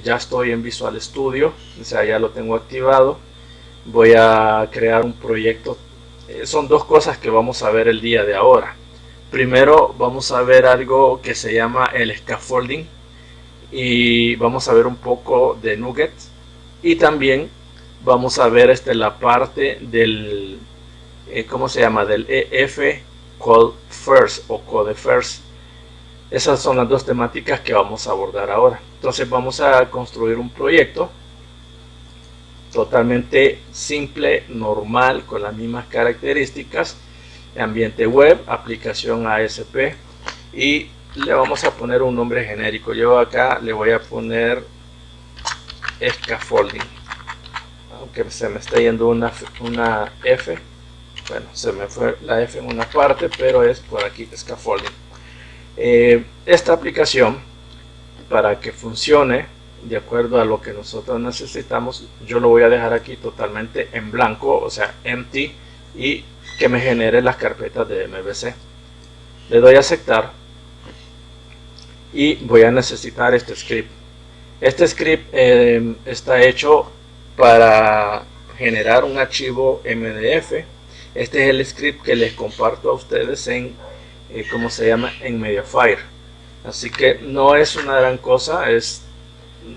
ya estoy en Visual Studio, o sea, ya lo tengo activado. Voy a crear un proyecto. Son dos cosas que vamos a ver el día de ahora. Primero vamos a ver algo que se llama el scaffolding y vamos a ver un poco de Nugget, y también vamos a ver la parte del ¿cómo se llama? Del EF Code First o Code First. Esas son las dos temáticas que vamos a abordar ahora. Entonces vamos a construir un proyecto totalmente simple, normal, con las mismas características: ambiente web, aplicación ASP, y le vamos a poner un nombre genérico. Yo acá le voy a poner scaffolding, aunque se me está yendo una F. Bueno, se me fue la F en una parte, pero es por aquí, scaffolding. Esta aplicación, para que funcione de acuerdo a lo que nosotros necesitamos, yo lo voy a dejar aquí totalmente en blanco, o sea, empty, y que me genere las carpetas de MVC. Le doy a aceptar y voy a necesitar este script. Este script está hecho para generar un archivo MDF. Este es el script que les comparto a ustedes en ¿cómo se llama? En Mediafire. Así que no es una gran cosa, es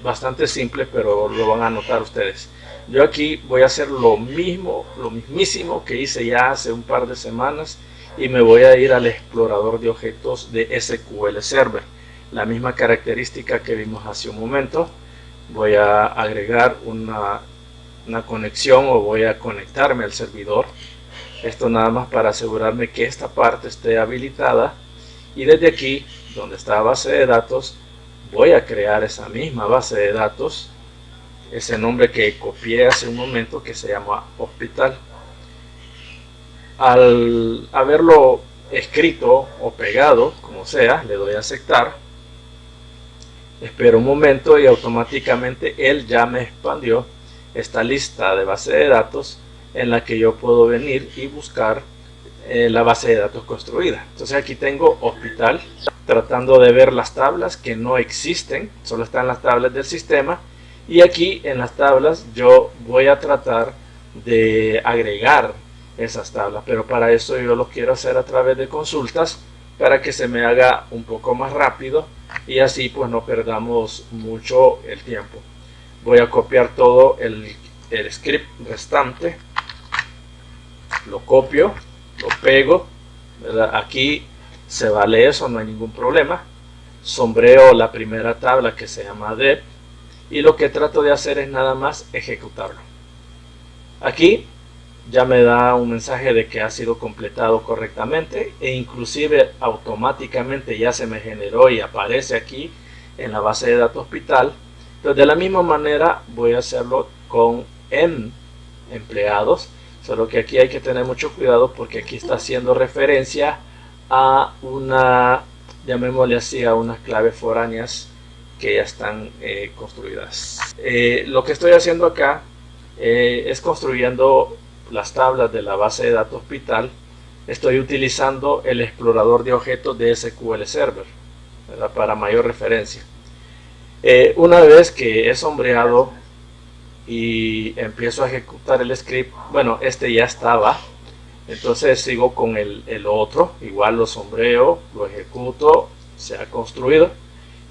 bastante simple, pero lo van a notar ustedes. Yo aquí voy a hacer lo mismísimo que hice ya hace un par de semanas, y me voy a ir al explorador de objetos de SQL Server. La misma característica que vimos hace un momento. Voy a agregar una conexión, o voy a conectarme al servidor. Esto nada más para asegurarme que esta parte esté habilitada, y desde aquí, donde está la base de datos, voy a crear esa misma base de datos, ese nombre que copié hace un momento, que se llama hospital. Al haberlo escrito o pegado, como sea, le doy a aceptar. Espero un momento y automáticamente él ya me expandió esta lista de base de datos, en la que yo puedo venir y buscar la base de datos construida. Entonces aquí tengo hospital, tratando de ver las tablas que no existen, solo están las tablas del sistema, y aquí en las tablas yo voy a tratar de agregar esas tablas, pero para eso yo lo quiero hacer a través de consultas, para que se me haga un poco más rápido y así pues no perdamos mucho el tiempo. Voy a copiar todo el script restante, lo copio, lo pego, ¿verdad? Aquí se vale eso, no hay ningún problema. Sombreo la primera tabla, que se llama dep, y lo que trato de hacer es nada más ejecutarlo. Aquí ya me da un mensaje de que ha sido completado correctamente, e inclusive automáticamente ya se me generó y aparece aquí en la base de datos hospital. Entonces, de la misma manera voy a hacerlo con empleados, solo que aquí hay que tener mucho cuidado, porque aquí está haciendo referencia a una, llamémosle así, a unas claves foráneas que ya están construidas. Lo que estoy haciendo acá es construyendo las tablas de la base de datos hospital. Estoy utilizando el explorador de objetos de SQL Server, ¿verdad?, para mayor referencia. Una vez que he sombreado y empiezo a ejecutar el script, bueno, este ya estaba, entonces sigo con el otro, igual lo sombreo, lo ejecuto, se ha construido,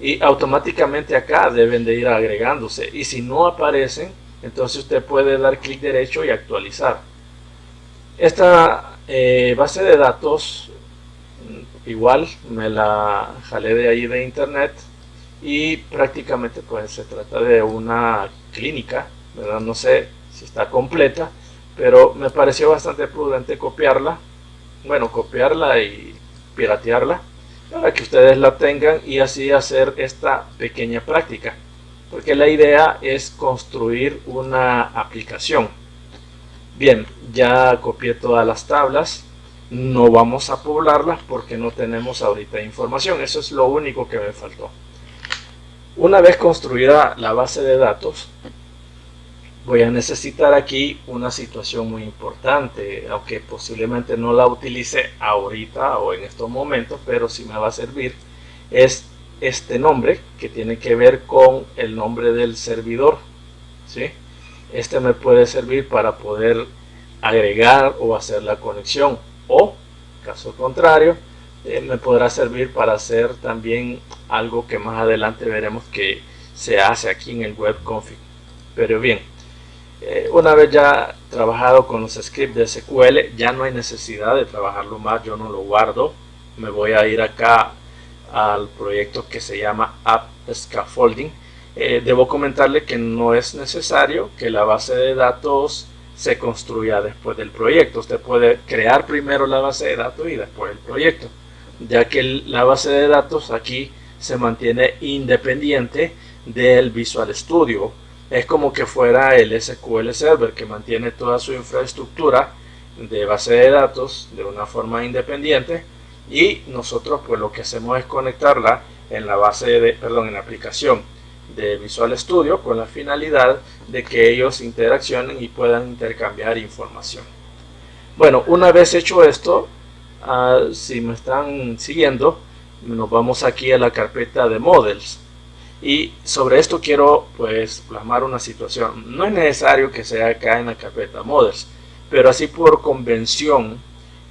y automáticamente acá deben de ir agregándose, y si no aparecen, entonces usted puede dar clic derecho y actualizar. Esta base de datos igual me la jalé de ahí de internet, y prácticamente pues se trata de una clínica, ¿verdad? No sé si está completa, pero me pareció bastante prudente copiarla, bueno, copiarla y piratearla, para que ustedes la tengan y así hacer esta pequeña práctica, porque la idea es construir una aplicación. Bien, ya copié todas las tablas, no vamos a poblarlas porque no tenemos ahorita información, eso es lo único que me faltó. Una vez construida la base de datos, voy a necesitar aquí una situación muy importante, aunque posiblemente no la utilice ahorita o en estos momentos, pero sí me va a servir, es este nombre que tiene que ver con el nombre del servidor, ¿sí? Este me puede servir para poder agregar o hacer la conexión, o caso contrario me podrá servir para hacer también algo que más adelante veremos que se hace aquí en el web config. Pero bien, una vez ya trabajado con los scripts de SQL, ya no hay necesidad de trabajarlo más, yo no lo guardo. Me voy a ir acá al proyecto que se llama App Scaffolding. Debo comentarle que no es necesario que la base de datos se construya después del proyecto. Usted puede crear primero la base de datos y después el proyecto, ya que la base de datos aquí se mantiene independiente del Visual Studio. Es como que fuera el SQL Server, que mantiene toda su infraestructura de base de datos de una forma independiente, y nosotros pues lo que hacemos es conectarla en la en la aplicación de Visual Studio con la finalidad de que ellos interaccionen y puedan intercambiar información. Bueno, una vez hecho esto, si me están siguiendo, nos vamos aquí a la carpeta de Models. Y sobre esto quiero pues plasmar una situación. No es necesario que sea acá en la carpeta Models, pero así por convención,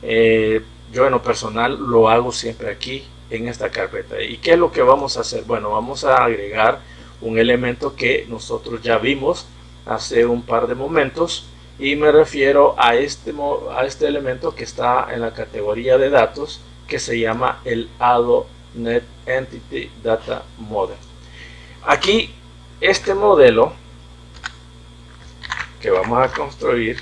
yo en lo personal lo hago siempre aquí en esta carpeta. ¿Y qué es lo que vamos a hacer? Bueno, vamos a agregar un elemento que nosotros ya vimos hace un par de momentos, y me refiero a este elemento que está en la categoría de datos, que se llama el ADO.NET Entity Data Model. Aquí este modelo que vamos a construir,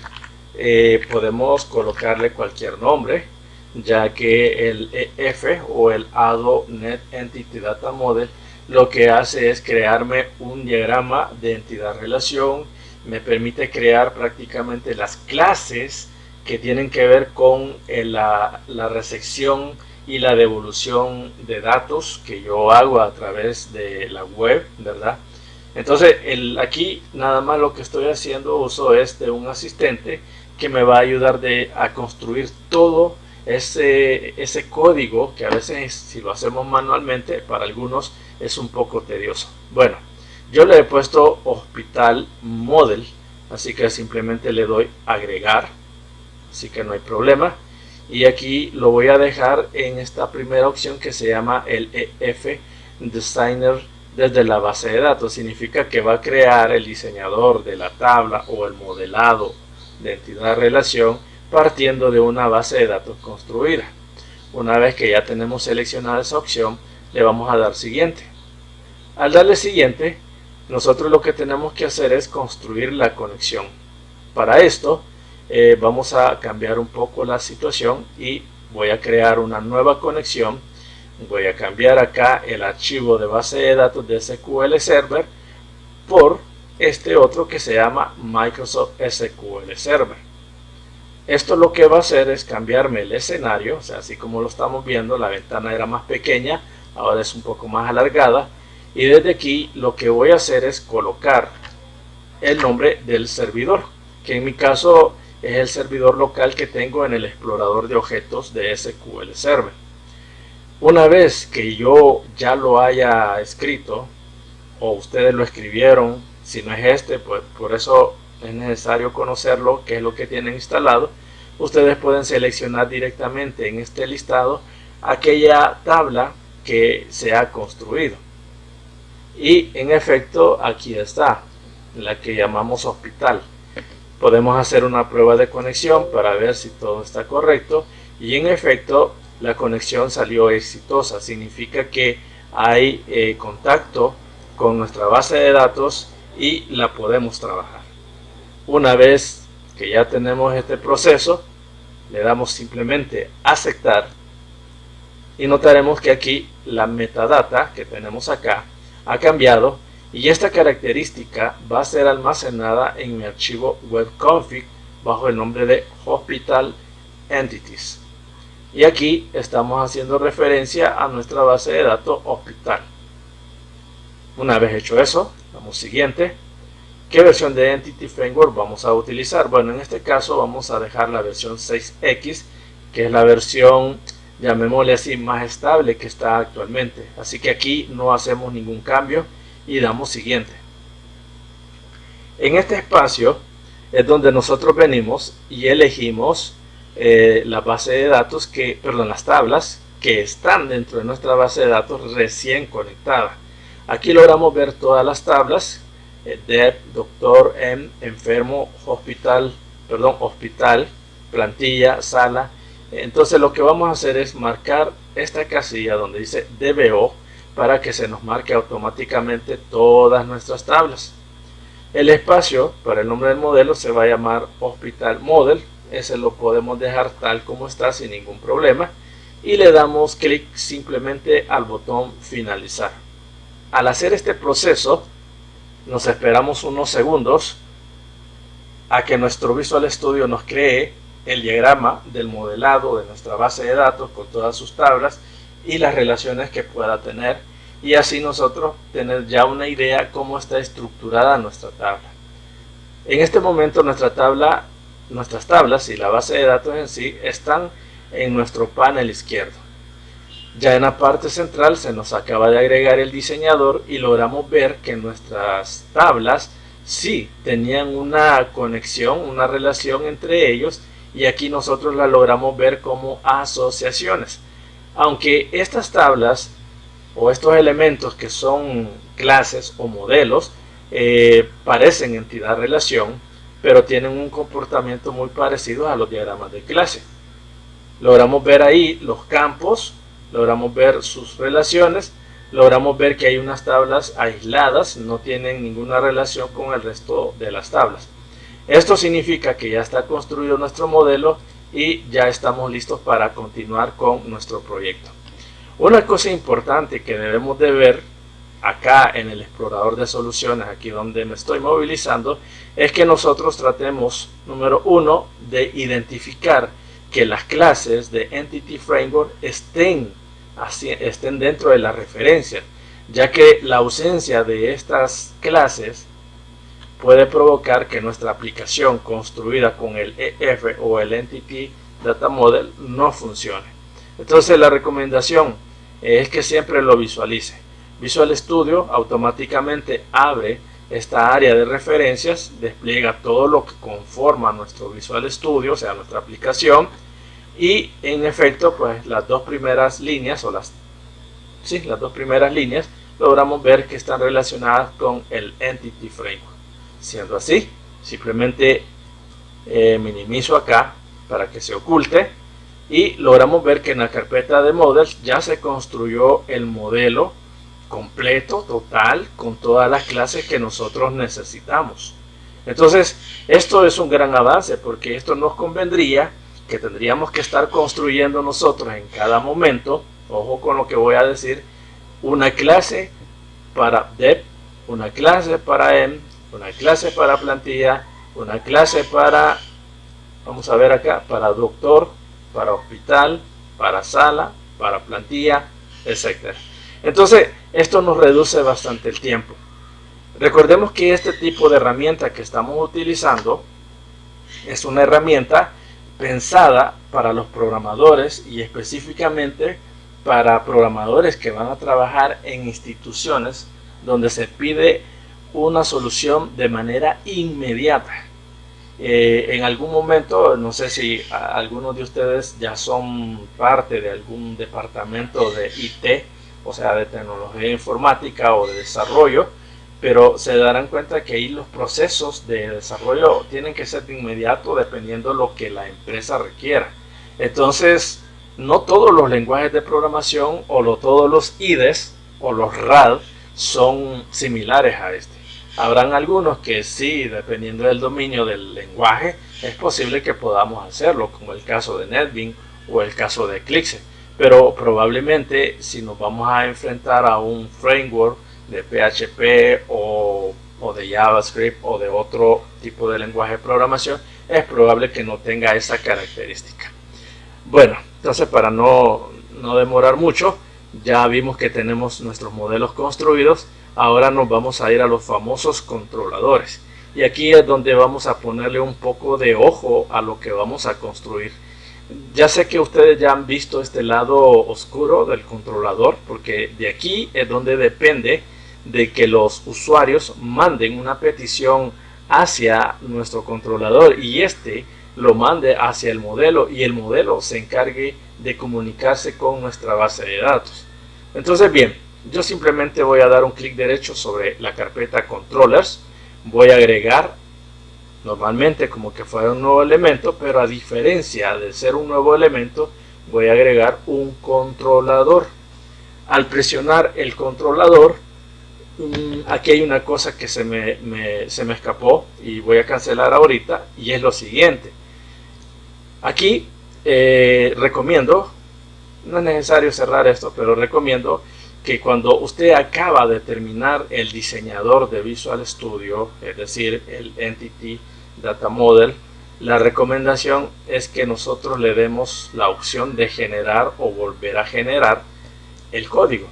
podemos colocarle cualquier nombre, ya que el EF o el ADO.NET Entity Data Model lo que hace es crearme un diagrama de entidad-relación. Me permite crear prácticamente las clases que tienen que ver con la recepción y la devolución de datos que yo hago a través de la web, ¿verdad? Entonces aquí nada más lo que estoy haciendo uso es de un asistente que me va a ayudar a construir todo ese código, que a veces si lo hacemos manualmente para algunos es un poco tedioso. Bueno, yo le he puesto Hospital Model, así que simplemente le doy agregar, así que no hay problema. Y aquí lo voy a dejar en esta primera opción que se llama el EF Designer desde la base de datos. Significa que va a crear el diseñador de la tabla o el modelado de entidad-relación partiendo de una base de datos construida. Una vez que ya tenemos seleccionada esa opción, le vamos a dar siguiente. Al darle siguiente, nosotros lo que tenemos que hacer es construir la conexión. Para esto vamos a cambiar un poco la situación y voy a crear una nueva conexión. Voy a cambiar acá el archivo de base de datos de SQL Server por este otro que se llama Microsoft SQL Server. Esto lo que va a hacer es cambiarme el escenario, o sea, así como lo estamos viendo, la ventana era más pequeña, ahora es un poco más alargada, y desde aquí lo que voy a hacer es colocar el nombre del servidor, que en mi caso es el servidor local que tengo en el explorador de objetos de SQL Server. Una vez que yo ya lo haya escrito, o ustedes lo escribieron, si no es este, pues por eso es necesario conocerlo, qué es lo que tienen instalado. Ustedes pueden seleccionar directamente en este listado aquella tabla que se ha construido. Y en efecto, aquí está, la que llamamos hospital. Podemos hacer una prueba de conexión para ver si todo está correcto, y en efecto la conexión salió exitosa. Significa que hay contacto con nuestra base de datos y la podemos trabajar. Una vez que ya tenemos este proceso, le damos simplemente aceptar y notaremos que aquí la metadata que tenemos acá ha cambiado, y esta característica va a ser almacenada en mi archivo webconfig bajo el nombre de Hospital Entities. Y aquí estamos haciendo referencia a nuestra base de datos hospital. Una vez hecho eso, damos siguiente. ¿Qué versión de Entity Framework vamos a utilizar? Bueno, en este caso vamos a dejar la versión 6X, que es la versión llamémosle así, más estable que está actualmente. Así que aquí no hacemos ningún cambio y damos siguiente. En este espacio es donde nosotros venimos y elegimos la base de datos las tablas que están dentro de nuestra base de datos recién conectada. Aquí logramos ver todas las tablas: DEP, doctor, enfermo, hospital, plantilla, sala. Entonces lo que vamos a hacer es marcar esta casilla donde dice DBO para que se nos marque automáticamente todas nuestras tablas. El espacio para el nombre del modelo se va a llamar Hospital Model. Ese lo podemos dejar tal como está sin ningún problema. Y le damos clic simplemente al botón finalizar. Al hacer este proceso, nos esperamos unos segundos a que nuestro Visual Studio nos cree el diagrama del modelado de nuestra base de datos con todas sus tablas y las relaciones que pueda tener, y así nosotros tener ya una idea cómo está estructurada nuestra tabla. En este momento nuestras tablas y la base de datos en sí están en nuestro panel izquierdo. Ya en la parte central se nos acaba de agregar el diseñador y logramos ver que nuestras tablas sí tenían una conexión, una relación entre ellos, y aquí nosotros la logramos ver como asociaciones. Aunque estas tablas o estos elementos que son clases o modelos parecen entidad relación, pero tienen un comportamiento muy parecido a los diagramas de clase. Logramos ver ahí los campos, logramos ver sus relaciones, logramos ver que hay unas tablas aisladas, no tienen ninguna relación con el resto de las tablas. Esto significa que ya está construido nuestro modelo y ya estamos listos para continuar con nuestro proyecto. Una cosa importante que debemos de ver acá en el explorador de soluciones, aquí donde me estoy movilizando, es que nosotros tratemos, número uno, de identificar que las clases de Entity Framework estén dentro de la referencia, ya que la ausencia de estas clases puede provocar que nuestra aplicación construida con el EF o el Entity Data Model no funcione. Entonces la recomendación es que siempre lo visualice. Visual Studio automáticamente abre esta área de referencias, despliega todo lo que conforma nuestro Visual Studio, o sea, nuestra aplicación, y en efecto, pues las dos primeras líneas, logramos ver que están relacionadas con el Entity Framework. Siendo así, simplemente minimizo acá para que se oculte y logramos ver que en la carpeta de Models ya se construyó el modelo completo, total, con todas las clases que nosotros necesitamos. Entonces, esto es un gran avance, porque esto nos convendría que tendríamos que estar construyendo nosotros en cada momento, ojo con lo que voy a decir, una clase para DEP, una clase para EM, una clase para plantilla, una clase para, vamos a ver acá, para doctor, para hospital, para sala, para plantilla, etc. Entonces, esto nos reduce bastante el tiempo. Recordemos que este tipo de herramienta que estamos utilizando es una herramienta pensada para los programadores y específicamente para programadores que van a trabajar en instituciones donde se pide una solución de manera inmediata. En algún momento, no sé si algunos de ustedes ya son parte de algún departamento de IT, o sea, de tecnología informática o de desarrollo, pero se darán cuenta que ahí los procesos de desarrollo tienen que ser de inmediato dependiendo de lo que la empresa requiera. Entonces, no todos los lenguajes de programación o todos los IDEs o los RAD son similares a este. Habrán algunos que sí, dependiendo del dominio del lenguaje, es posible que podamos hacerlo, como el caso de NetBeans o el caso de Eclipse. Pero probablemente si nos vamos a enfrentar a un framework de PHP o de JavaScript o de otro tipo de lenguaje de programación, es probable que no tenga esa característica. Bueno, entonces para no demorar mucho, ya vimos que tenemos nuestros modelos construidos. Ahora nos vamos a ir a los famosos controladores. Y aquí es donde vamos a ponerle un poco de ojo a lo que vamos a construir. Ya sé que ustedes ya han visto este lado oscuro del controlador, porque de aquí es donde depende de que los usuarios manden una petición hacia nuestro controlador y este lo mande hacia el modelo y el modelo se encargue de comunicarse con nuestra base de datos. Entonces, bien, yo simplemente voy a dar un clic derecho sobre la carpeta controllers, voy a agregar normalmente como que fuera un nuevo elemento, pero a diferencia de ser un nuevo elemento, voy a agregar un controlador. Al presionar el controlador, aquí hay una cosa que se me escapó y voy a cancelar ahorita, y es lo siguiente. Aquí recomiendo, no es necesario cerrar esto, pero recomiendo que cuando usted acaba de terminar el diseñador de Visual Studio, es decir, el Entity Data Model, la recomendación es que nosotros le demos la opción de generar o volver a generar el código.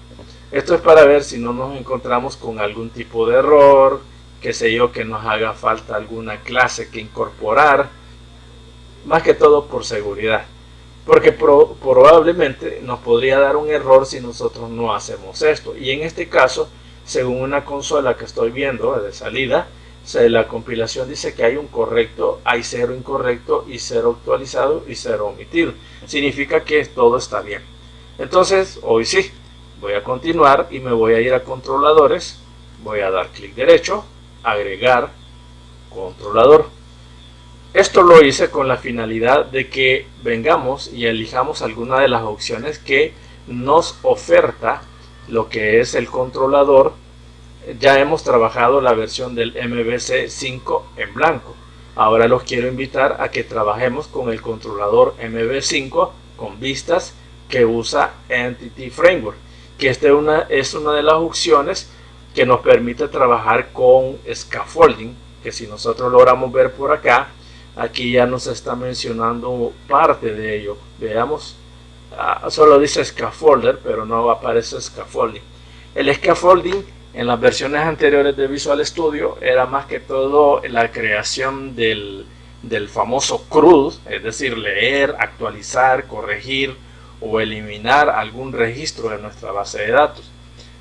Esto es para ver si no nos encontramos con algún tipo de error, qué sé yo, que nos haga falta alguna clase que incorporar, más que todo por seguridad, porque probablemente nos podría dar un error si nosotros no hacemos esto. Y en este caso, según una consola que estoy viendo de salida, la compilación dice que hay un correcto, hay 0 incorrecto y 0 actualizado y 0 omitido. Significa que todo está bien. Entonces, hoy sí, voy a continuar y me voy a ir a controladores, voy a dar clic derecho, agregar controlador. Esto lo hice con la finalidad de que vengamos y elijamos alguna de las opciones que nos oferta lo que es el controlador. Ya hemos trabajado la versión del MVC 5 en blanco. Ahora los quiero invitar a que trabajemos con el controlador MV5 con vistas que usa Entity Framework, que es una de las opciones que nos permite trabajar con scaffolding, que si nosotros logramos ver por acá, aquí ya nos está mencionando parte de ello. Veamos, solo dice scaffolder, pero no aparece scaffolding. El scaffolding en las versiones anteriores de Visual Studio era más que todo la creación del famoso CRUD, es decir, leer, actualizar, corregir o eliminar algún registro de nuestra base de datos.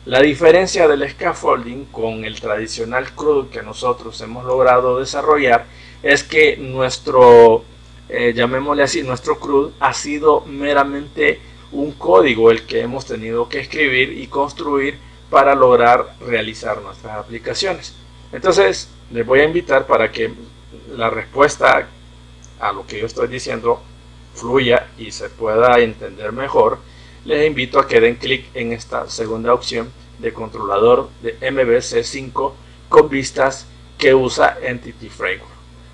La diferencia del scaffolding con el tradicional CRUD que nosotros hemos logrado desarrollar es que nuestro, llamémosle así, nuestro CRUD ha sido meramente un código el que hemos tenido que escribir y construir para lograr realizar nuestras aplicaciones. Entonces, les voy a invitar para que la respuesta a lo que yo estoy diciendo fluya y se pueda entender mejor. Les invito a que den clic en esta segunda opción de controlador de MVC5 con vistas que usa Entity Framework.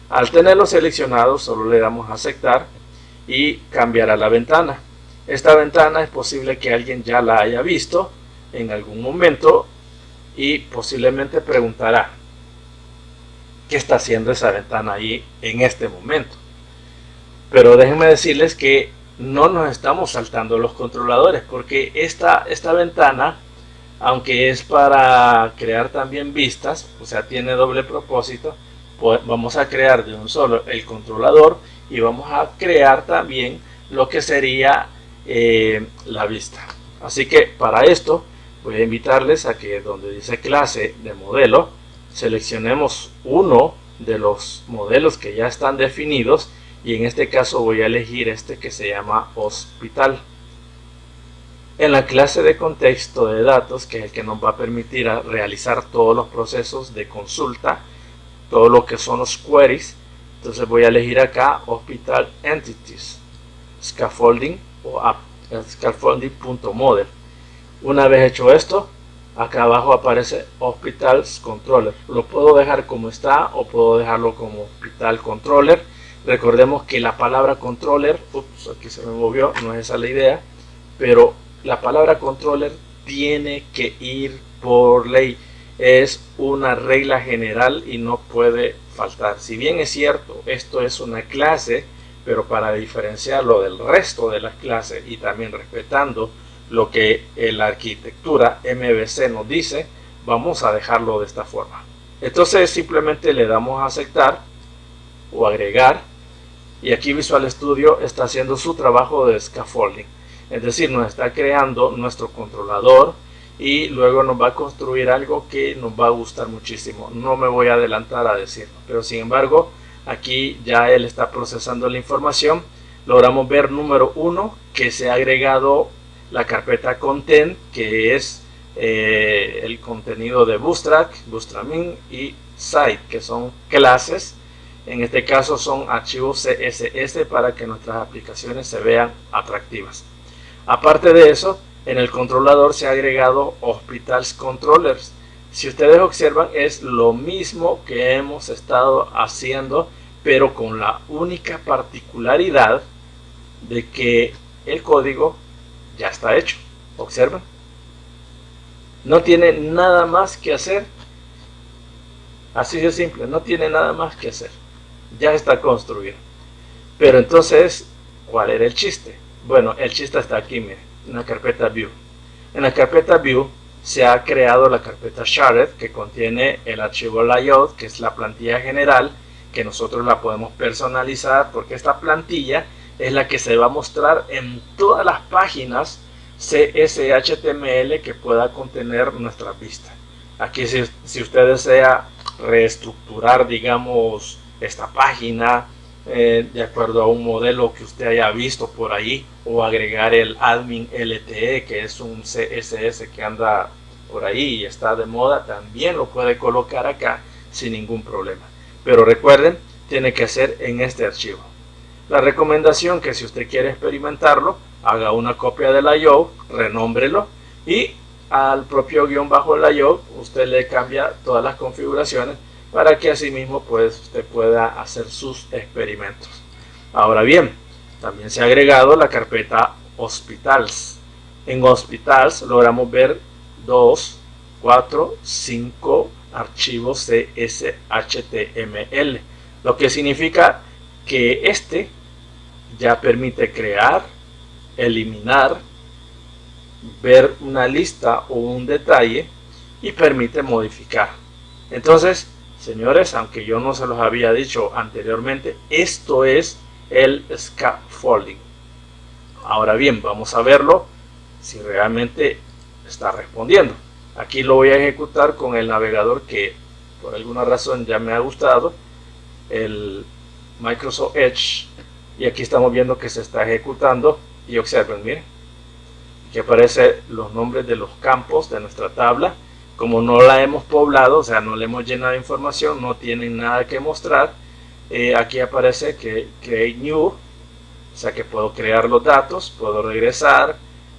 Al tenerlo seleccionado, solo le damos a aceptar y cambiará la ventana. Esta ventana es posible que alguien ya la haya visto en algún momento y posiblemente preguntará qué está haciendo esa ventana ahí en este momento. Pero déjenme decirles que no nos estamos saltando los controladores, porque esta ventana, aunque es para crear también vistas, o sea, tiene doble propósito, pues vamos a crear de un solo el controlador y vamos a crear también lo que sería la vista. Así que para esto voy a invitarles a que donde dice clase de modelo, seleccionemos uno de los modelos que ya están definidos y en este caso voy a elegir este que se llama hospital. En la clase de contexto de datos, que es el que nos va a permitir realizar todos los procesos de consulta, todo lo que son los queries, entonces voy a elegir acá Hospital Entities, Scaffolding o scaffolding.model. Una vez hecho esto, acá abajo aparece Hospitals Controller. Lo puedo dejar como está o puedo dejarlo como Hospital Controller. Recordemos que la palabra controller, aquí se me movió, no es esa la idea, pero la palabra controller tiene que ir por ley. Es una regla general y no puede faltar. Si bien es cierto, esto es una clase, pero para diferenciarlo del resto de las clases y también respetando lo que la arquitectura MVC nos dice, vamos a dejarlo de esta forma. Entonces simplemente le damos a aceptar o agregar Y aquí Visual Studio está haciendo su trabajo de scaffolding, es decir, nos está creando nuestro controlador y luego nos va a construir algo que nos va a gustar muchísimo. No me voy a adelantar a decirlo, pero sin embargo aquí ya él está procesando la información. Logramos ver número 1 que se ha agregado la carpeta content, que es el contenido de Bootstrap, Bootstraping y Site, que son clases. En este caso son archivos CSS para que nuestras aplicaciones se vean atractivas. Aparte de eso, en el controlador se ha agregado Hospitals Controllers. Si ustedes observan, es lo mismo que hemos estado haciendo, pero con la única particularidad de que el código ya está hecho. Observen. No tiene nada más que hacer. Así de simple, no tiene nada más que hacer. Ya está construido. Pero entonces, ¿cuál era el chiste? Bueno, el chiste está aquí, miren, en la carpeta View. En la carpeta View se ha creado la carpeta Shared, que contiene el archivo Layout, que es la plantilla general, que nosotros la podemos personalizar, porque esta plantilla es la que se va a mostrar en todas las páginas CSS/HTML que pueda contener nuestra vista. Aquí si usted desea reestructurar, digamos, esta página de acuerdo a un modelo que usted haya visto por ahí, o agregar el admin LTE, que es un CSS que anda por ahí y está de moda, también lo puede colocar acá sin ningún problema. Pero recuerden, tiene que ser en este archivo. La recomendación que si usted quiere experimentarlo, haga una copia del layout, renómbrelo y al propio guión bajo el layout usted le cambia todas las configuraciones para que asimismo pues usted pueda hacer sus experimentos. Ahora bien, también se ha agregado la carpeta Hospitals. En Hospitals logramos ver 2, 4, 5 archivos CSS/HTML, lo que significa que este ya permite crear, eliminar, ver una lista o un detalle y permite modificar. Entonces, señores, aunque yo no se los había dicho anteriormente, esto es el scaffolding. Ahora bien, vamos a verlo si realmente está respondiendo. Aquí lo voy a ejecutar con el navegador que por alguna razón ya me ha gustado, el Microsoft Edge, y aquí estamos viendo que se está ejecutando. Y observen, miren, que aparecen los nombres de los campos de nuestra tabla. Como no la hemos poblado, o sea, no le hemos llenado de información, no tienen nada que mostrar. Aquí aparece que Create New, o sea que puedo crear los datos, puedo regresar.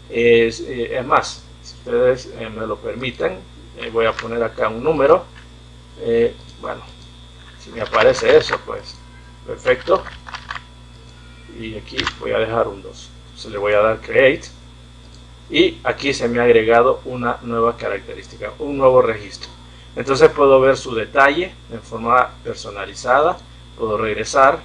Es más, si ustedes me lo permiten, voy a poner acá un número. Bueno, si me aparece eso, pues perfecto. Y aquí voy a dejar un 2. Entonces le voy a dar Create. Y aquí se me ha agregado una nueva característica, un nuevo registro. Entonces puedo ver su detalle en forma personalizada. Puedo regresar.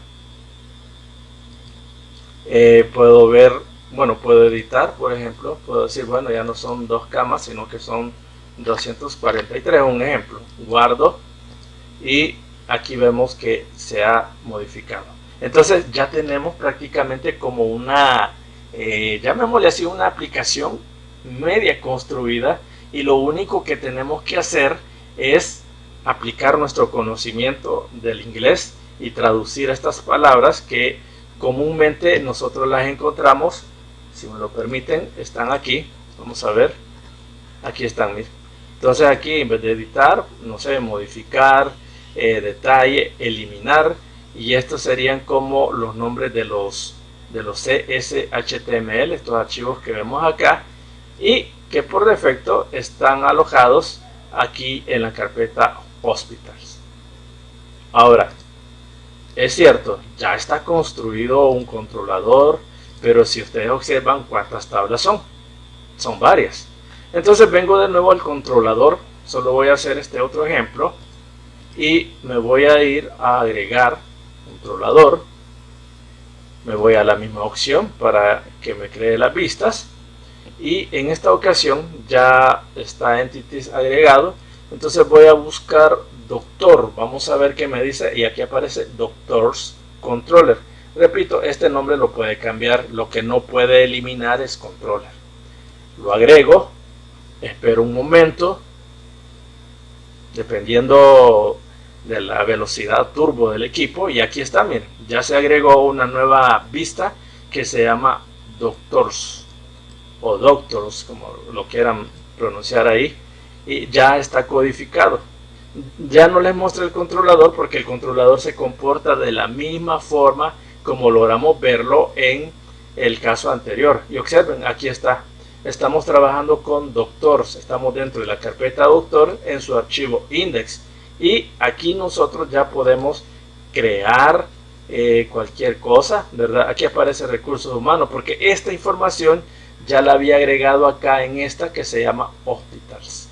Puedo ver, bueno, puedo editar, por ejemplo. Puedo decir, bueno, ya no son 2 camas, sino que son 243, un ejemplo. Guardo. Y aquí vemos que se ha modificado. Entonces ya tenemos prácticamente como una, llamémosle así, una aplicación media construida, y lo único que tenemos que hacer es aplicar nuestro conocimiento del inglés y traducir estas palabras que comúnmente nosotros las encontramos. Si me lo permiten, están aquí. Vamos a ver. Aquí están, miren. Entonces aquí, en vez de editar, no sé, modificar, detalle, eliminar, y estos serían como los nombres de los CSS/HTML, estos archivos que vemos acá, y que por defecto están alojados aquí en la carpeta Hospitals. Ahora, es cierto, ya está construido un controlador, pero si ustedes observan, ¿cuántas tablas son? Son varias. Entonces vengo de nuevo al controlador, solo voy a hacer este otro ejemplo, y me voy a ir a agregar controlador. Me voy a la misma opción para que me cree las vistas, y en esta ocasión ya está Entities agregado. Entonces voy a buscar doctor, vamos a ver qué me dice, y aquí aparece Doctors Controller. Repito, este nombre lo puede cambiar, lo que no puede eliminar es controller. Lo agrego, espero un momento, dependiendo de la velocidad turbo del equipo, y aquí está, miren, ya se agregó una nueva vista que se llama Doctors o Doctors, como lo quieran pronunciar ahí, y ya está codificado. Ya no les muestra el controlador porque el controlador se comporta de la misma forma como logramos verlo en el caso anterior. Y observen, aquí está. Estamos trabajando con Doctors, estamos dentro de la carpeta Doctor en su archivo index. Y aquí nosotros ya podemos crear cualquier cosa, ¿verdad? Aquí aparece recursos humanos porque esta información ya la había agregado acá en esta que se llama Hospitals.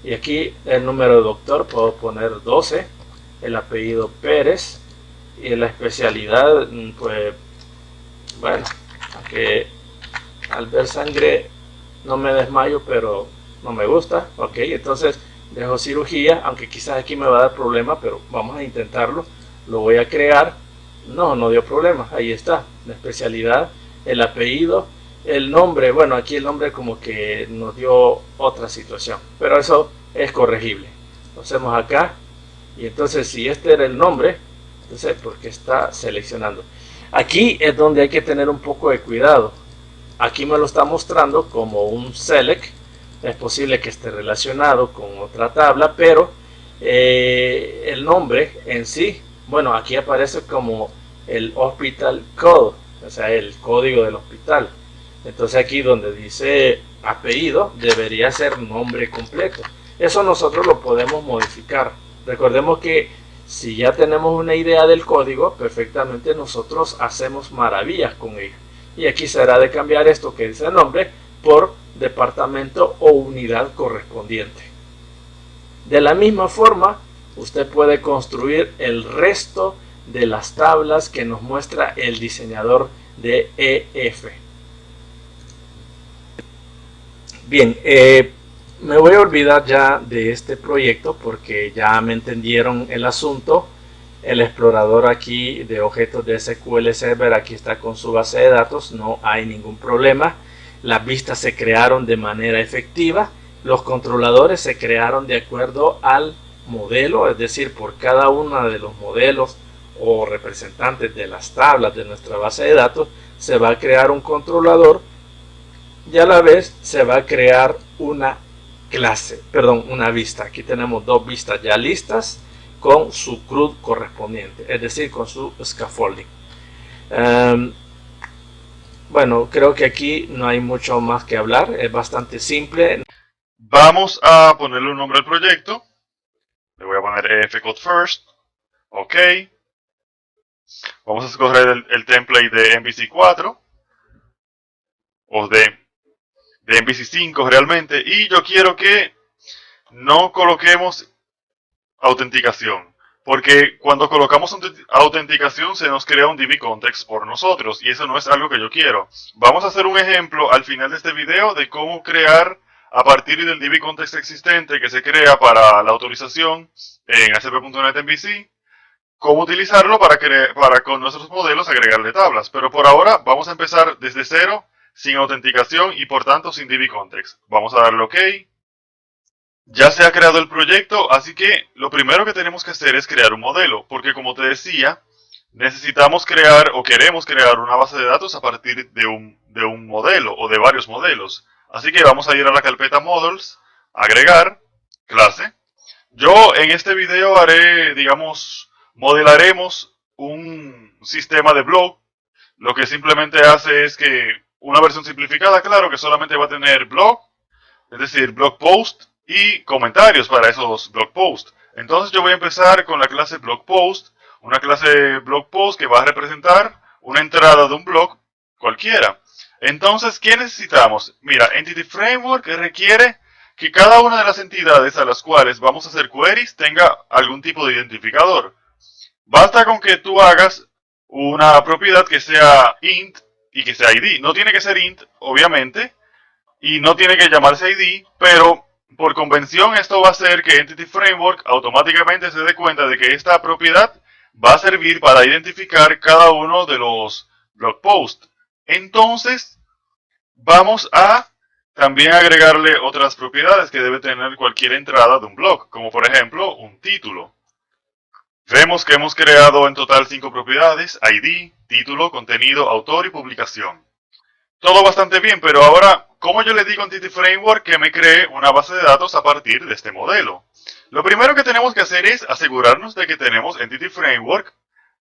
Y aquí el número de doctor puedo poner 12, el apellido Pérez y la especialidad, pues bueno, aunque al ver sangre no me desmayo, pero no me gusta. Ok, entonces dejo cirugía, aunque quizás aquí me va a dar problema, pero vamos a intentarlo. Lo voy a crear. No dio problema, ahí está, la especialidad, el apellido, el nombre. Bueno, aquí el nombre como que nos dio otra situación, pero eso es corregible. Lo hacemos acá, y entonces si este era el nombre, entonces porque está seleccionando. Aquí es donde hay que tener un poco de cuidado. Aquí me lo está mostrando como un select. Es posible que esté relacionado con otra tabla, pero el nombre en sí, bueno, aquí aparece como el hospital code, o sea, el código del hospital. Entonces aquí donde dice apellido debería ser nombre completo. Eso nosotros lo podemos modificar. Recordemos que si ya tenemos una idea del código, perfectamente nosotros hacemos maravillas con ello. Y aquí será de cambiar esto que dice el nombre por departamento o unidad correspondiente. De la misma forma, usted puede construir el resto de las tablas que nos muestra el diseñador de EF. Bien, me voy a olvidar ya de este proyecto porque ya me entendieron el asunto. El explorador aquí de objetos de SQL Server aquí está con su base de datos, no hay ningún problema. Las vistas se crearon de manera efectiva. Los controladores se crearon de acuerdo al modelo, es decir, por cada uno de los modelos o representantes de las tablas de nuestra base de datos se va a crear un controlador y a la vez se va a crear una clase, perdón, una vista. Aquí tenemos dos vistas ya listas con su CRUD correspondiente, es decir, con su scaffolding. Bueno, creo que aquí no hay mucho más que hablar, es bastante simple. Vamos a ponerle un nombre al proyecto. Le voy a poner fcode first. Ok. Vamos a escoger el template de MVC 4 o de MVC 5 realmente. Y yo quiero que no coloquemos autenticación. Porque cuando colocamos autenticación se nos crea un DB context por nosotros. Y eso no es algo que yo quiero. Vamos a hacer un ejemplo al final de este video de cómo crear a partir del DB context existente que se crea para la autorización en ASP.NET MVC, cómo utilizarlo para con nuestros modelos agregarle tablas. Pero por ahora vamos a empezar desde cero, sin autenticación y por tanto sin DB context. Vamos a darle OK. Ya se ha creado el proyecto, así que lo primero que tenemos que hacer es crear un modelo, porque como te decía, necesitamos crear o queremos crear una base de datos a partir de un modelo o de varios modelos. Así que vamos a ir a la carpeta Models, agregar, clase. Yo en este video haré, digamos, modelaremos un sistema de blog. Lo que simplemente hace es que una versión simplificada, claro, que solamente va a tener blog, es decir, blog post y comentarios para esos blog posts. Entonces yo voy a empezar con la clase blog post, una clase blog post que va a representar una entrada de un blog cualquiera. Entonces, ¿qué necesitamos? Mira, Entity Framework requiere que cada una de las entidades a las cuales vamos a hacer queries tenga algún tipo de identificador. Basta con que tú hagas una propiedad que sea int y que sea id. No tiene que ser int, obviamente, y no tiene que llamarse ID, pero por convención esto va a hacer que Entity Framework automáticamente se dé cuenta de que esta propiedad va a servir para identificar cada uno de los blog posts. Entonces, vamos a también agregarle otras propiedades que debe tener cualquier entrada de un blog, como por ejemplo un título. Vemos que hemos creado en total 5 propiedades: ID, título, contenido, autor y publicación. Todo bastante bien, pero ahora, ¿cómo yo le digo a Entity Framework que me cree una base de datos a partir de este modelo? Lo primero que tenemos que hacer es asegurarnos de que tenemos Entity Framework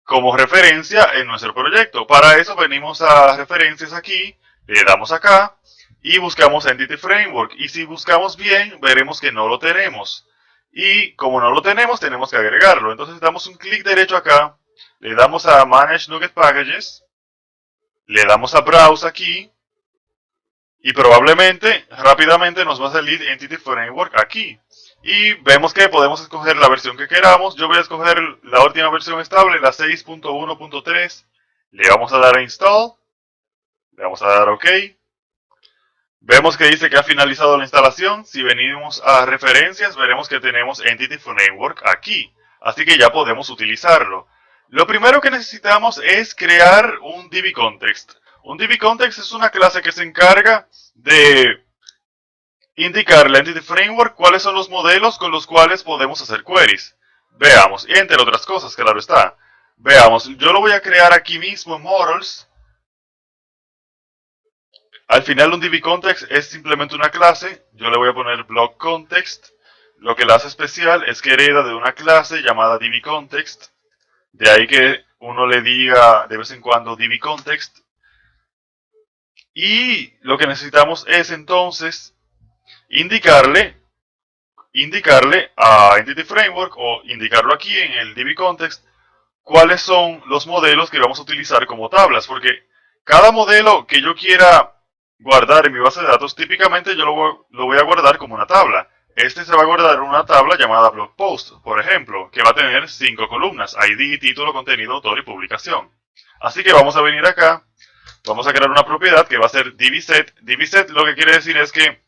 como referencia en nuestro proyecto. Para eso venimos a referencias aquí, le damos acá y buscamos Entity Framework. Y si buscamos bien, veremos que no lo tenemos. Y como no lo tenemos, tenemos que agregarlo. Entonces damos un clic derecho acá, le damos a Manage Nugget Packages, le damos a Browse aquí y probablemente rápidamente nos va a salir Entity Framework aquí. Y vemos que podemos escoger la versión que queramos. Yo voy a escoger la última versión estable, la 6.1.3. Le vamos a dar a Install. Le vamos a dar OK. Vemos que dice que ha finalizado la instalación. Si venimos a referencias, veremos que tenemos Entity Framework aquí. Así que ya podemos utilizarlo. Lo primero que necesitamos es crear un DBContext. Un DBContext es una clase que se encarga de indicarle a Entity Framework cuáles son los modelos con los cuales podemos hacer queries. Veamos, y entre otras cosas, claro está. Veamos, yo lo voy a crear aquí mismo en Models. Al final un DBContext es simplemente una clase. Yo le voy a poner BlockContext. Lo que la hace especial es que hereda de una clase llamada DBContext. De ahí que uno le diga de vez en cuando DBContext. Y lo que necesitamos es entonces indicarle a Entity Framework, o indicarlo aquí en el DBContext, cuáles son los modelos que vamos a utilizar como tablas. Porque cada modelo que yo quiera guardar en mi base de datos, típicamente yo lo voy a guardar como una tabla. Este se va a guardar en una tabla llamada blog post, por ejemplo, que va a tener 5 columnas: ID, título, contenido, autor y publicación. Así que vamos a venir acá, vamos a crear una propiedad que va a ser dbset. Dbset lo que quiere decir es que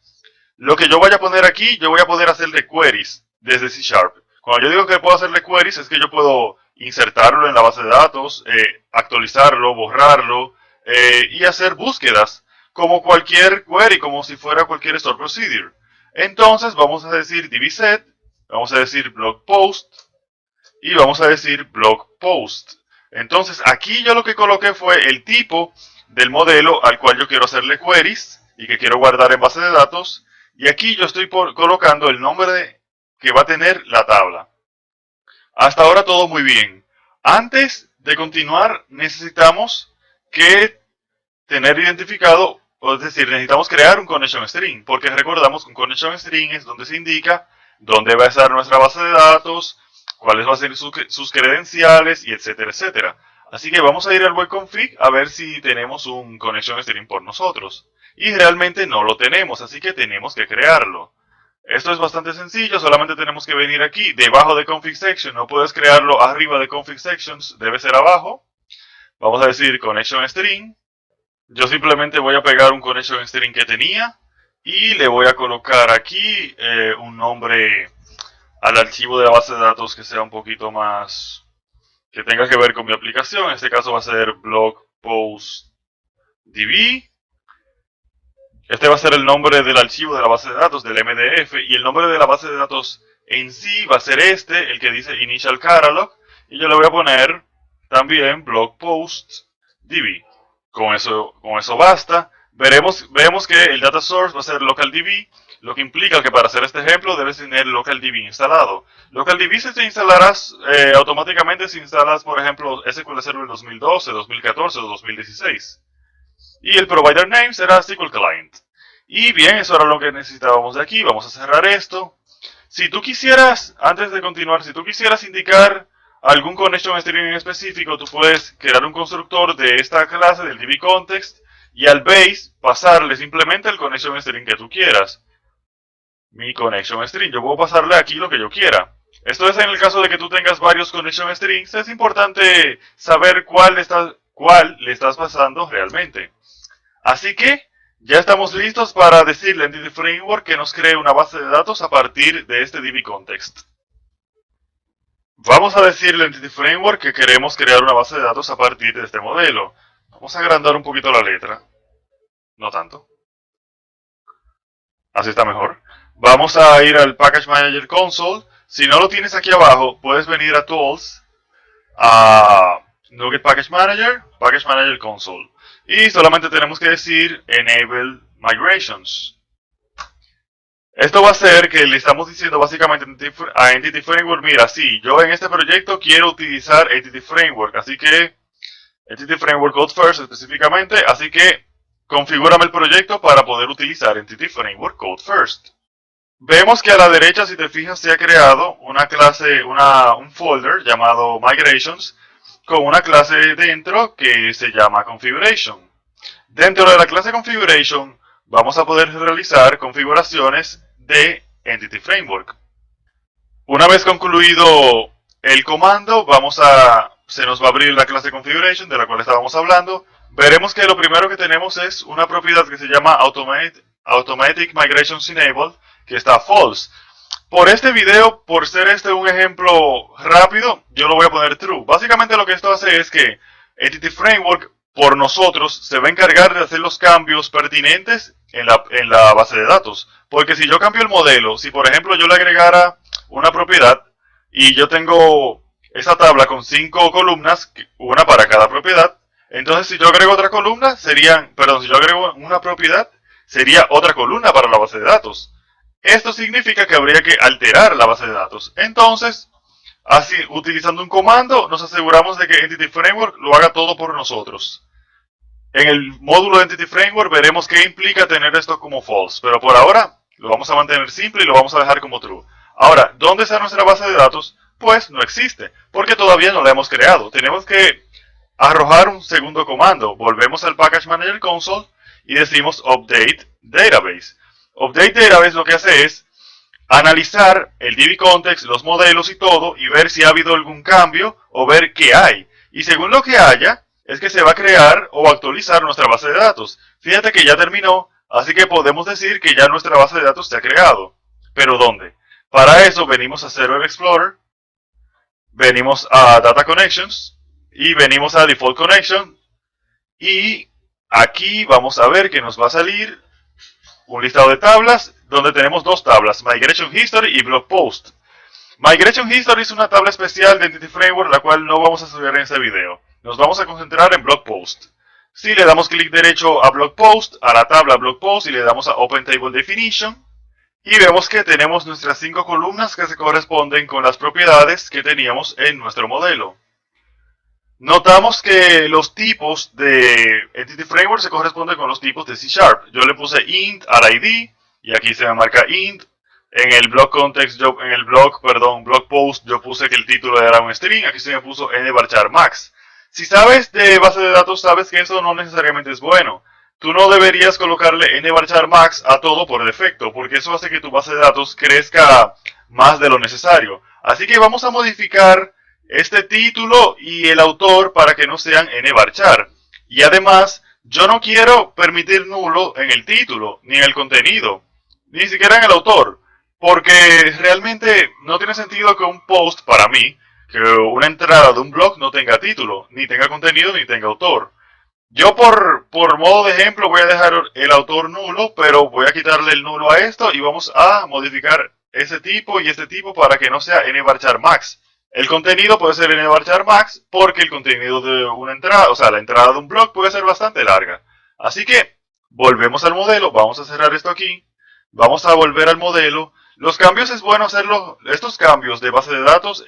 lo que yo vaya a poner aquí, yo voy a poder hacerle queries desde C#. Cuando yo digo que puedo hacerle queries, es que yo puedo insertarlo en la base de datos, actualizarlo, borrarlo y hacer búsquedas como cualquier query, como si fuera cualquier store procedure. Entonces vamos a decir dbset, vamos a decir blog post y vamos a decir blog post. Entonces aquí yo lo que coloqué fue el tipo del modelo al cual yo quiero hacerle queries y que quiero guardar en base de datos. Y aquí yo estoy colocando el nombre que va a tener la tabla. Hasta ahora todo muy bien. Antes de continuar necesitamos que tener identificado, es decir, necesitamos crear un connection string, porque recordamos que un connection string es donde se indica dónde va a estar nuestra base de datos, cuáles van a ser sus credenciales, y etcétera, etcétera. Así que vamos a ir al web config a ver si tenemos un connection string por nosotros. Y realmente no lo tenemos, así que tenemos que crearlo. Esto es bastante sencillo, solamente tenemos que venir aquí, debajo de config section. No puedes crearlo arriba de config sections, debe ser abajo. Vamos a decir connection string. Yo simplemente voy a pegar un connection string que tenía y le voy a colocar aquí un nombre al archivo de la base de datos que sea un poquito más, que tenga que ver con mi aplicación. En este caso va a ser blog post db. Este va a ser el nombre del archivo de la base de datos, del MDF, y el nombre de la base de datos en sí va a ser este, el que dice initial catalog, y yo le voy a poner también blog post db. Con eso basta. Vemos que el data source va a ser localDB, lo que implica que para hacer este ejemplo debes tener localDB instalado. LocalDB se te instalarás automáticamente si instalas, por ejemplo, SQL Server 2012, 2014 o 2016. Y el provider name será SQL Client. Y bien, eso era lo que necesitábamos de aquí. Vamos a cerrar esto. Si tú quisieras, antes de continuar, si tú quisieras indicar algún connection string en específico, tú puedes crear un constructor de esta clase, del DBContext, y al base pasarle simplemente el connection string que tú quieras. Mi connection string, yo puedo pasarle aquí lo que yo quiera. Esto es en el caso de que tú tengas varios connection strings. Es importante saber cuál le estás pasando realmente. Así que ya estamos listos para decirle a Entity Framework que nos cree una base de datos a partir de este DBContext. Vamos a decirle a Entity Framework que queremos crear una base de datos a partir de este modelo. Vamos a agrandar un poquito la letra. No tanto. Así está mejor. Vamos a ir al Package Manager Console. Si no lo tienes aquí abajo, puedes venir a Tools, a NuGet Package Manager Console. Y solamente tenemos que decir Enable Migrations. Esto va a hacer que le estamos diciendo básicamente a Entity Framework, mira, sí, yo en este proyecto quiero utilizar Entity Framework, así que Entity Framework Code First específicamente, así que configúrame el proyecto para poder utilizar Entity Framework Code First. Vemos que a la derecha, si te fijas, se ha creado una clase, un folder llamado Migrations con una clase dentro que se llama Configuration. Dentro de la clase Configuration vamos a poder realizar configuraciones de Entity Framework. Una vez concluido el comando, se nos va a abrir la clase Configuration de la cual estábamos hablando. Veremos que lo primero que tenemos es una propiedad que se llama Automatic Migrations Enabled, que está false. Por este video, por ser este un ejemplo rápido, yo lo voy a poner true. Básicamente lo que esto hace es que Entity Framework por nosotros se va a encargar de hacer los cambios pertinentes en la base de datos. Porque si yo cambio el modelo, si por ejemplo yo le agregara una propiedad y yo tengo esa tabla con 5 columnas, una para cada propiedad, entonces si yo agrego otra columna, si yo agrego una propiedad, sería otra columna para la base de datos. Esto significa que habría que alterar la base de datos. Entonces, así, utilizando un comando, nos aseguramos de que Entity Framework lo haga todo por nosotros. En el módulo de Entity Framework veremos qué implica tener esto como false, pero por ahora lo vamos a mantener simple y lo vamos a dejar como true. Ahora, ¿dónde está nuestra base de datos? Pues no existe, porque todavía no la hemos creado. Tenemos que arrojar un segundo comando. Volvemos al Package Manager Console y decimos Update Database. Update Database lo que hace es analizar el DB Context, los modelos y todo, y ver si ha habido algún cambio o ver qué hay. Y según lo que haya, es que se va a crear o actualizar nuestra base de datos. Fíjate que ya terminó, así que podemos decir que ya nuestra base de datos se ha creado. ¿Pero dónde? Para eso venimos a Server Explorer, venimos a Data Connections y venimos a Default Connection. Y aquí vamos a ver que nos va a salir un listado de tablas donde tenemos dos tablas, Migration History y Blog Post. Migration History es una tabla especial de Entity Framework, la cual no vamos a estudiar en este video. Nos vamos a concentrar en Blog Post. Si le damos clic derecho a Blog Post, a la tabla Blog Post y le damos a Open Table Definition, y vemos que tenemos nuestras 5 columnas que se corresponden con las propiedades que teníamos en nuestro modelo. Notamos que los tipos de Entity Framework se corresponden con los tipos de C#. Yo le puse int al ID y aquí se me marca int. En el blog context, blog post, yo puse que el título era un string. Aquí se me puso nvarchar max. Si sabes de base de datos, sabes que eso no necesariamente es bueno. Tú no deberías colocarle nvarchar max a todo por defecto, porque eso hace que tu base de datos crezca más de lo necesario. Así que vamos a modificar este título y el autor para que no sean nvarchar. Y además, yo no quiero permitir nulo en el título, ni en el contenido, ni siquiera en el autor. Porque realmente no tiene sentido que un post, para mí, que una entrada de un blog no tenga título, ni tenga contenido, ni tenga autor. Yo por modo de ejemplo voy a dejar el autor nulo, pero voy a quitarle el nulo a esto y vamos a modificar ese tipo y este tipo para que no sea nvarchar max. El contenido puede ser nvarchar max porque el contenido de una entrada, o sea, la entrada de un blog puede ser bastante larga. Así que volvemos al modelo, vamos a cerrar esto aquí, vamos a volver al modelo. Los cambios es bueno hacerlos, estos cambios de base de datos,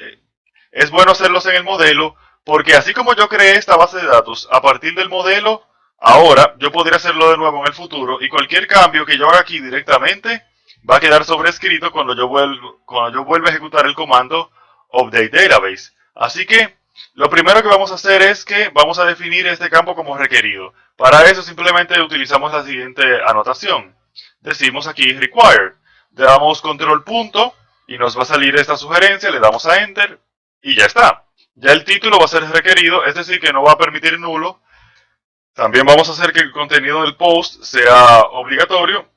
es bueno hacerlos en el modelo, porque así como yo creé esta base de datos a partir del modelo, ahora yo podría hacerlo de nuevo en el futuro y cualquier cambio que yo haga aquí directamente va a quedar sobrescrito cuando yo vuelva a ejecutar el comando Update Database. Así que lo primero que vamos a hacer es que vamos a definir este campo como requerido. Para eso simplemente utilizamos la siguiente anotación. Decimos aquí required. Le damos control punto y nos va a salir esta sugerencia, le damos a enter y ya está. Ya el título va a ser requerido, es decir que no va a permitir nulo. También vamos a hacer que el contenido del post sea obligatorio.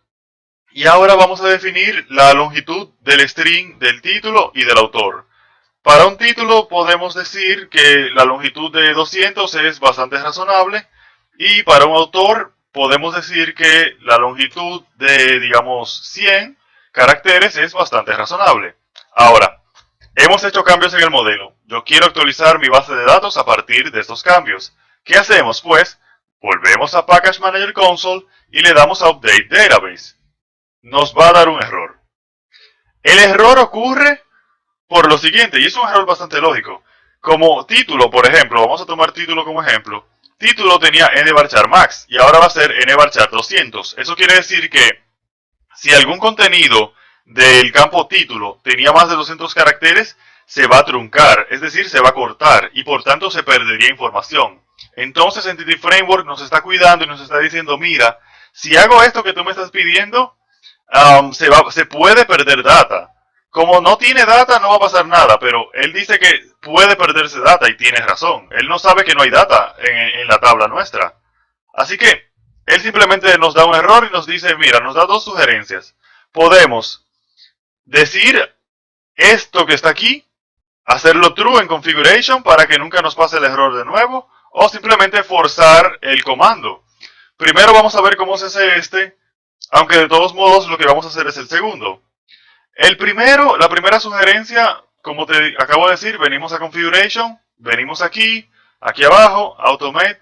Y ahora vamos a definir la longitud del string del título y del autor. Para un título podemos decir que la longitud de 200 es bastante razonable, y para un autor podemos decir que la longitud de, digamos, 100 caracteres es bastante razonable. Ahora, hemos hecho cambios en el modelo. Yo quiero actualizar mi base de datos a partir de estos cambios. ¿Qué hacemos? Pues, volvemos a Package Manager Console y le damos a Update Database. Nos va a dar un error. El error ocurre por lo siguiente, y es un error bastante lógico. Como título, por ejemplo, vamos a tomar título como ejemplo. Título tenía nvarchar max y ahora va a ser nvarchar 200. Eso quiere decir que si algún contenido del campo título tenía más de 200 caracteres, se va a truncar, es decir, se va a cortar y por tanto se perdería información. Entonces Entity Framework nos está cuidando y nos está diciendo, mira, si hago esto que tú me estás pidiendo, se puede perder data. Como no tiene data no va a pasar nada, pero él dice que puede perderse data y tiene razón. Él no sabe que no hay data en la tabla nuestra. Así que él simplemente nos da un error y nos dice, mira, nos da dos sugerencias. Podemos decir esto que está aquí, hacerlo true en configuration para que nunca nos pase el error de nuevo, o simplemente forzar el comando. Primero vamos a ver cómo se hace este, aunque de todos modos lo que vamos a hacer es el segundo. La primera sugerencia, como te acabo de decir, venimos a configuration, venimos aquí abajo, automate,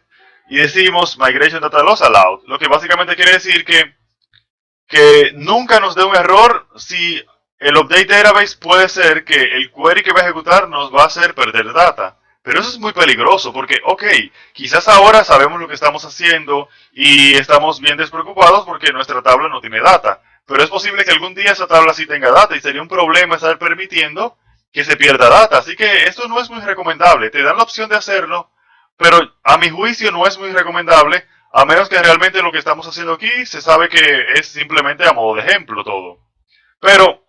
y decimos migration data loss allowed, lo que básicamente quiere decir que nunca nos dé un error si el update database puede ser que el query que va a ejecutar nos va a hacer perder data. Pero eso es muy peligroso porque, ok, quizás ahora sabemos lo que estamos haciendo y estamos bien despreocupados porque nuestra tabla no tiene data. Pero es posible que algún día esa tabla sí tenga data y sería un problema estar permitiendo que se pierda data. Así que esto no es muy recomendable. Te dan la opción de hacerlo, pero a mi juicio no es muy recomendable, a menos que realmente lo que estamos haciendo aquí se sabe que es simplemente a modo de ejemplo todo. Pero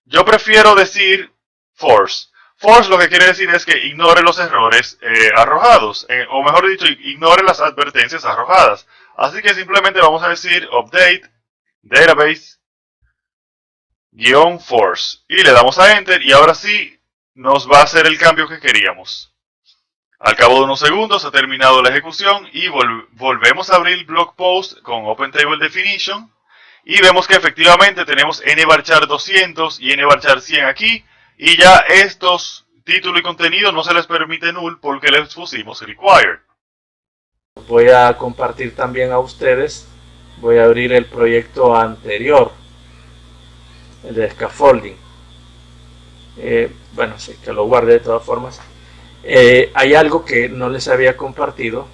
yo prefiero decir force. Force lo que quiere decir es que ignore los errores arrojados, o mejor dicho, ignore las advertencias arrojadas. Así que simplemente vamos a decir update database -force y le damos a enter y ahora sí nos va a hacer el cambio que queríamos. Al cabo de unos segundos ha terminado la ejecución y volvemos a abrir el blog post con Open Table Definition y vemos que efectivamente tenemos nvarchar 200 y nvarchar 100 aquí y ya estos título y contenido no se les permite null porque les pusimos required. Voy a compartir también a ustedes, voy a abrir el proyecto anterior, el de scaffolding. Bueno, sí, que lo guarde de todas formas. Hay algo que no les había compartido.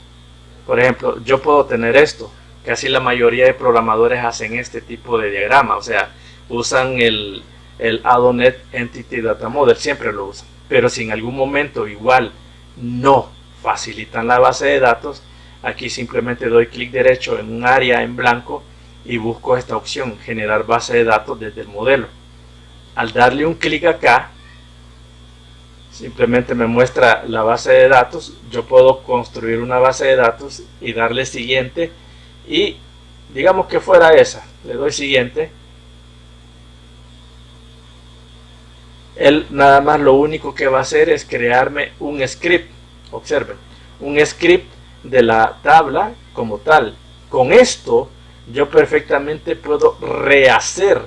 Por ejemplo, yo puedo tener esto. Casi la mayoría de programadores hacen este tipo de diagrama. O sea, usan el Adonet Entity Data Model. Siempre lo usan. Pero si en algún momento igual no facilitan la base de datos, aquí simplemente doy clic derecho en un área en blanco y busco esta opción, generar base de datos desde el modelo. Al darle un clic acá, simplemente me muestra la base de datos. Yo puedo construir una base de datos y darle siguiente y digamos que fuera esa, le doy siguiente. Él nada más lo único que va a hacer es crearme un script. Observen, un script de la tabla como tal. Con esto yo perfectamente puedo rehacer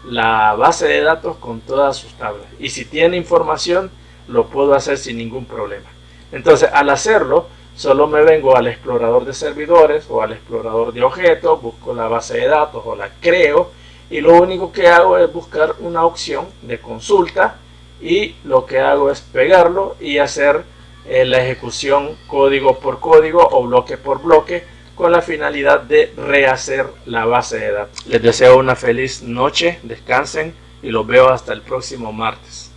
la base de datos con todas sus tablas y si tiene información lo puedo hacer sin ningún problema. Entonces al hacerlo solo me vengo al explorador de servidores o al explorador de objetos, busco la base de datos o la creo y lo único que hago es buscar una opción de consulta y lo que hago es pegarlo y hacer la ejecución código por código o bloque por bloque con la finalidad de rehacer la base de datos. Les deseo una feliz noche, descansen y los veo hasta el próximo martes.